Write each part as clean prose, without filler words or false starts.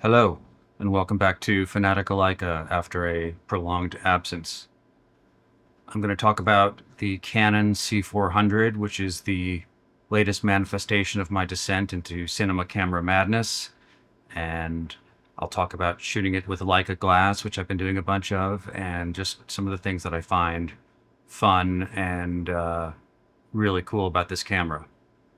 Hello, and welcome back to Fanatical Leica after a prolonged absence. I'm going to talk about the Canon C400, which is the latest manifestation of my descent into cinema camera madness, and I'll talk about shooting it with Leica glass, which I've been doing a bunch of, and just some of the things that I find fun and really cool about this camera.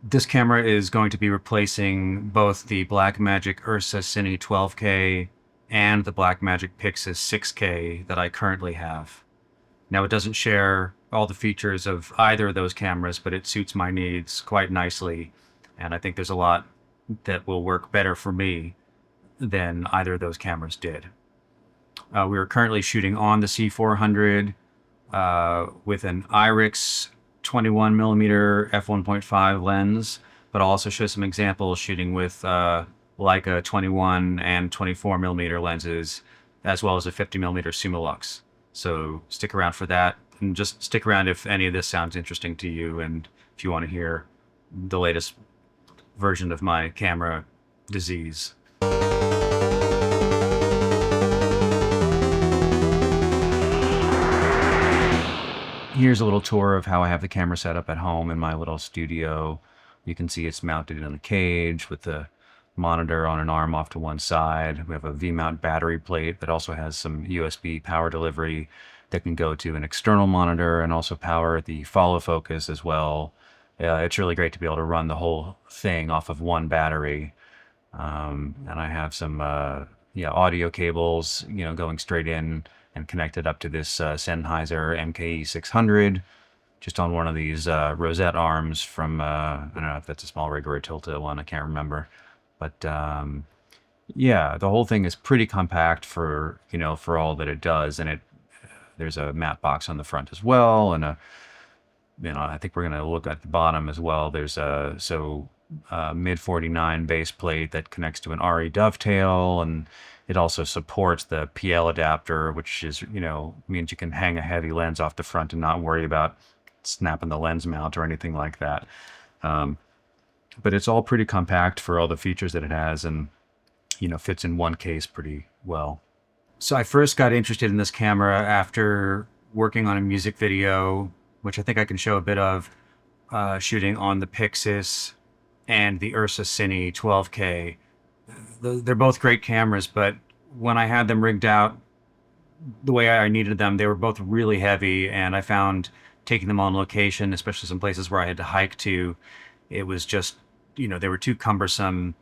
This camera is going to be replacing both the Blackmagic Ursa Cine 12K and the Blackmagic Pixis 6K that I currently have. Now, it doesn't share all the features of either of those cameras, but it suits my needs quite nicely, and I think there's a lot that will work better for me than either of those cameras did. We are currently shooting on the C400 with an IRIX 21 millimeter f1.5 lens, but I'll also show some examples shooting with Leica 21 and 24 millimeter lenses, as well as a 50 millimeter Summilux. So stick around for that, and just stick around if any of this sounds interesting to you, and if you want to hear the latest version of my camera disease. Here's a little tour of how I have the camera set up at home in my little studio. You can see it's mounted in a cage with the monitor on an arm off to one side. We have a V-mount battery plate that also has some USB power delivery that can go to an external monitor and also power the follow focus as well. It's really great to be able to run the whole thing off of one battery. And I have some audio cables, going straight in and connected up to this Sennheiser MKE600, just on one of these rosette arms from, I don't know if that's a small rig or a Tilta one, I can't remember. But yeah, the whole thing is pretty compact for all that it does, and there's a matte box on the front as well, and I think we're gonna look at the bottom as well. There's a mid 49 base plate that connects to an RE dovetail, and it also supports the PL adapter, which is means you can hang a heavy lens off the front and not worry about snapping the lens mount or anything like that. But it's all pretty compact for all the features that it has, and fits in one case pretty well. So I first got interested in this camera after working on a music video, which I think I can show a bit of, shooting on the Pixis and the Ursa Cine 12K. They're both great cameras, but when I had them rigged out the way I needed them, they were both really heavy, and I found taking them on location, especially some places where I had to hike to, it was just, they were too cumbersome,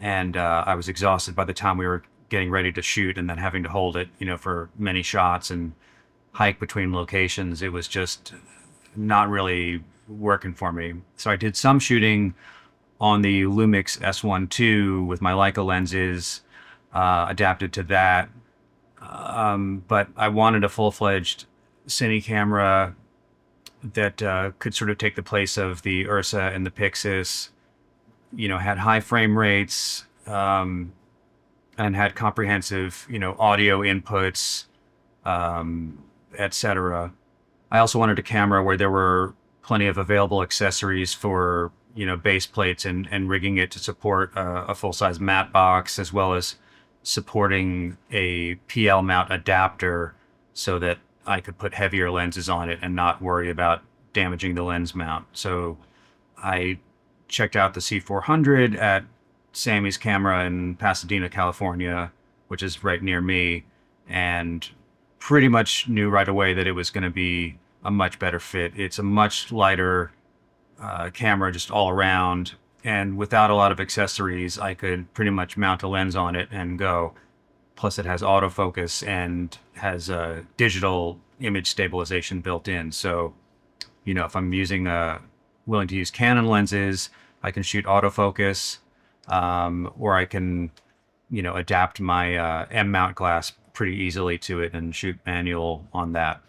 and I was exhausted by the time we were getting ready to shoot, and then having to hold it, for many shots and hike between locations. It was just not really working for me. So I did some shooting on the Lumix S1 II with my Leica lenses, adapted to that. But I wanted a full-fledged cine camera that could sort of take the place of the Ursa and the Pixis, had high frame rates, and had comprehensive, audio inputs, etc. I also wanted a camera where there were plenty of available accessories for base plates and rigging it to support a full-size matte box, as well as supporting a PL mount adapter so that I could put heavier lenses on it and not worry about damaging the lens mount. So I checked out the C400 at Sammy's Camera in Pasadena, California, which is right near me, and pretty much knew right away that it was going to be a much better fit. It's a much lighter camera just all around, and without a lot of accessories, I could pretty much mount a lens on it and go. Plus it has autofocus and has a digital image stabilization built in. So, if I'm willing to use Canon lenses, I can shoot autofocus, or I can, adapt my M mount glass pretty easily to it and shoot manual on that.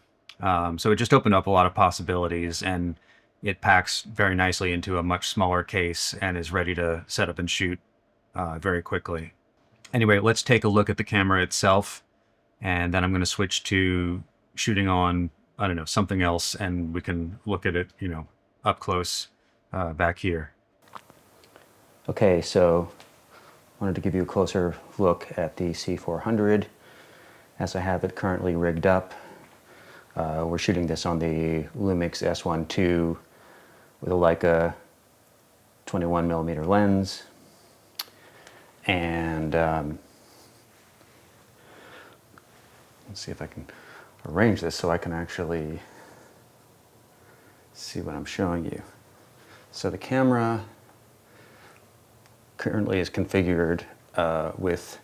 So it just opened up a lot of possibilities, and it packs very nicely into a much smaller case and is ready to set up and shoot very quickly. Anyway, let's take a look at the camera itself, and then I'm going to switch to shooting on, I don't know, something else, and we can look at it, up close back here. Okay, so wanted to give you a closer look at the C400 as I have it currently rigged up. We're shooting this on the Lumix S1 II with a Leica 21mm lens, and let's see if I can arrange this so I can actually see what I'm showing you. So the camera currently is configured with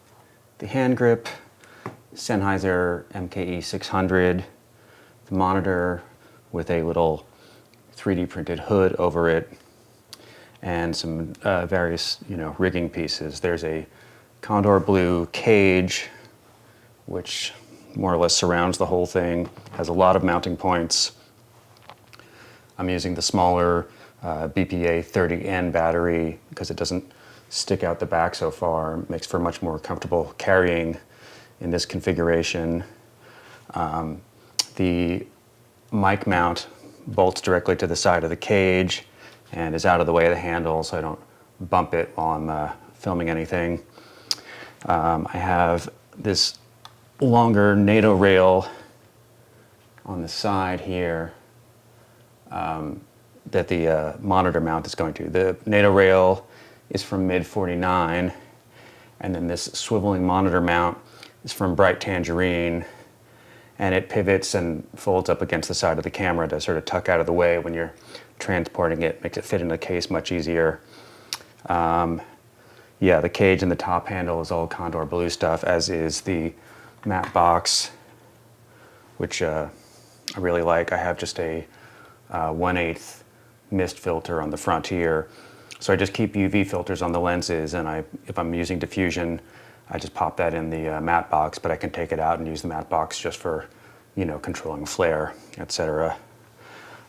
the hand grip, Sennheiser MKE600, the monitor with a little 3D printed hood over it, and some various rigging pieces. There's a Condor blue cage which more or less surrounds the whole thing, has a lot of mounting points. I'm using the smaller BPA 30N battery because it doesn't stick out the back so far. It makes for much more comfortable carrying in this configuration. The mic mount bolts directly to the side of the cage and is out of the way of the handle so I don't bump it while I'm filming anything. I have this longer NATO rail on the side here that the monitor mount is going to. The NATO rail is from mid 49, and then this swiveling monitor mount is from Bright Tangerine, and it pivots and folds up against the side of the camera to sort of tuck out of the way when you're transporting it, makes it fit in the case much easier. Yeah, the cage and the top handle is all Condor blue stuff, as is the matte box, which I really like. I have just a 1/8 mist filter on the front here. So I just keep UV filters on the lenses, and if I'm using diffusion, I just pop that in the matte box, but I can take it out and use the matte box just for, controlling flare, etc.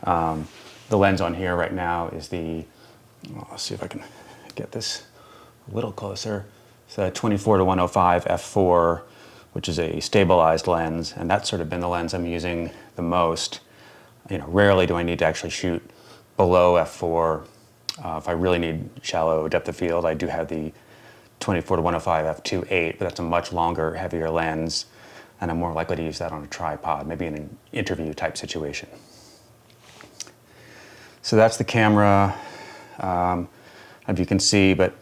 The lens on here right now is let's see if I can get this a little closer. It's a 24-105 f4, which is a stabilized lens, and that's sort of been the lens I'm using the most. Rarely do I need to actually shoot below f4. If I really need shallow depth of field, I do have the 24-105 f2.8, but that's a much longer, heavier lens, and I'm more likely to use that on a tripod, maybe in an interview type situation. So that's the camera, as you can see, but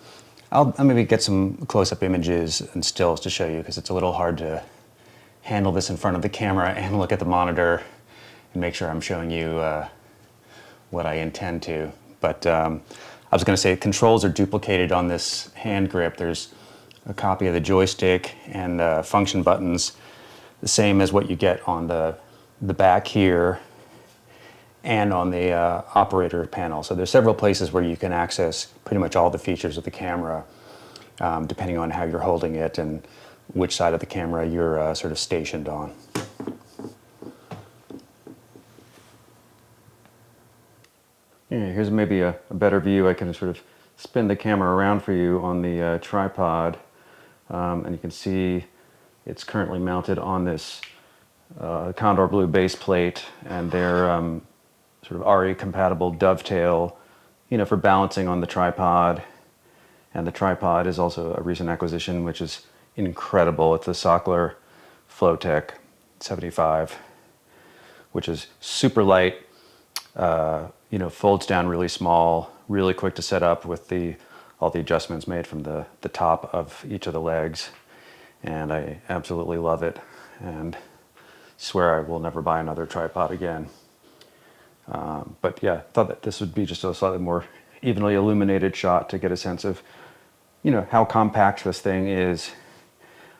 I'll maybe get some close-up images and stills to show you, because it's a little hard to handle this in front of the camera and look at the monitor and make sure I'm showing you what I intend to. But I was going to say, controls are duplicated on this hand grip. There's a copy of the joystick and function buttons, the same as what you get on the back here and on the operator panel. So there's several places where you can access pretty much all the features of the camera, depending on how you're holding it and which side of the camera you're sort of stationed on. Yeah, here's maybe a better view. I can sort of spin the camera around for you on the tripod, and you can see it's currently mounted on this Condor blue base plate, and they're sort of RE compatible dovetail, for balancing on the tripod. And the tripod is also a recent acquisition, which is incredible. It's the Sockler Flowtech 75, which is super light, folds down really small, really quick to set up with all the adjustments made from the top of each of the legs. And I absolutely love it, and swear I will never buy another tripod again. But yeah, I thought that this would be just a slightly more evenly illuminated shot to get a sense of, how compact this thing is,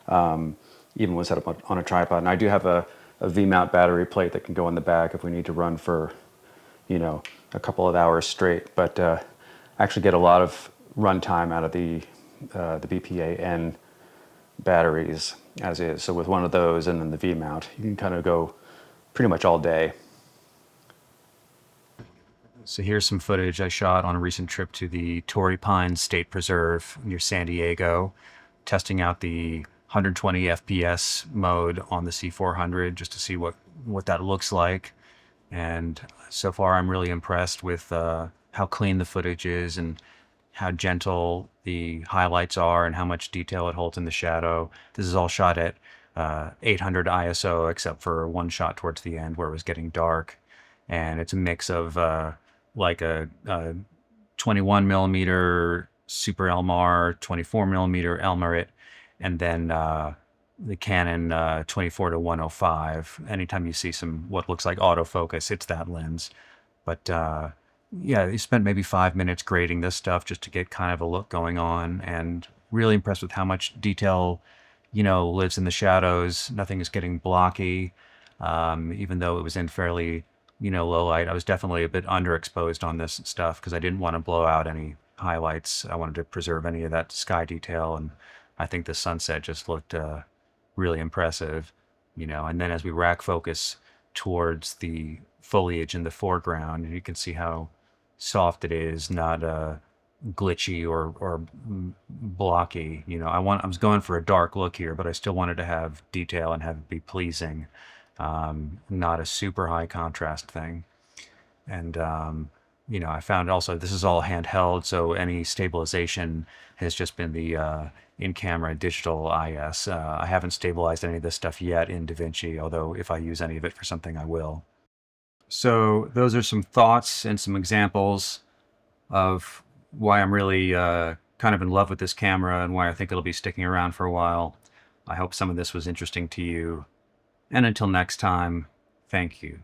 even when set up on a tripod. And I do have a V-mount battery plate that can go in the back if we need to run for, a couple of hours straight. But I actually get a lot of run time out of the BPA N batteries as is. So with one of those and then the V-mount, you can kind of go pretty much all day. So here's some footage I shot on a recent trip to the Torrey Pines State Preserve near San Diego, testing out the 120 FPS mode on the C400 just to see what that looks like. And so far I'm really impressed with how clean the footage is, and how gentle the highlights are and how much detail it holds in the shadow. This is all shot at 800 ISO, except for one shot towards the end where it was getting dark. And it's a mix of like a 21 millimeter Super Elmar, 24 millimeter Elmarit, and then the Canon 24 to 105. Anytime you see some what looks like autofocus, it's that lens. But yeah, he spent maybe 5 minutes grading this stuff just to get kind of a look going on, and really impressed with how much detail, lives in the shadows. Nothing is getting blocky, even though it was in fairly, low light. I was definitely a bit underexposed on this stuff because I didn't want to blow out any highlights. I wanted to preserve any of that sky detail, and I think the sunset just looked really impressive, And then as we rack focus towards the foliage in the foreground, you can see how soft it is, not glitchy or blocky. I was going for a dark look here, but I still wanted to have detail and have it be pleasing, not a super high contrast thing. And I found also this is all handheld, so any stabilization has just been the in-camera digital IS. I haven't stabilized any of this stuff yet in DaVinci, although if I use any of it for something, I will. So those are some thoughts and some examples of why I'm really kind of in love with this camera and why I think it'll be sticking around for a while. I hope some of this was interesting to you. And until next time, thank you.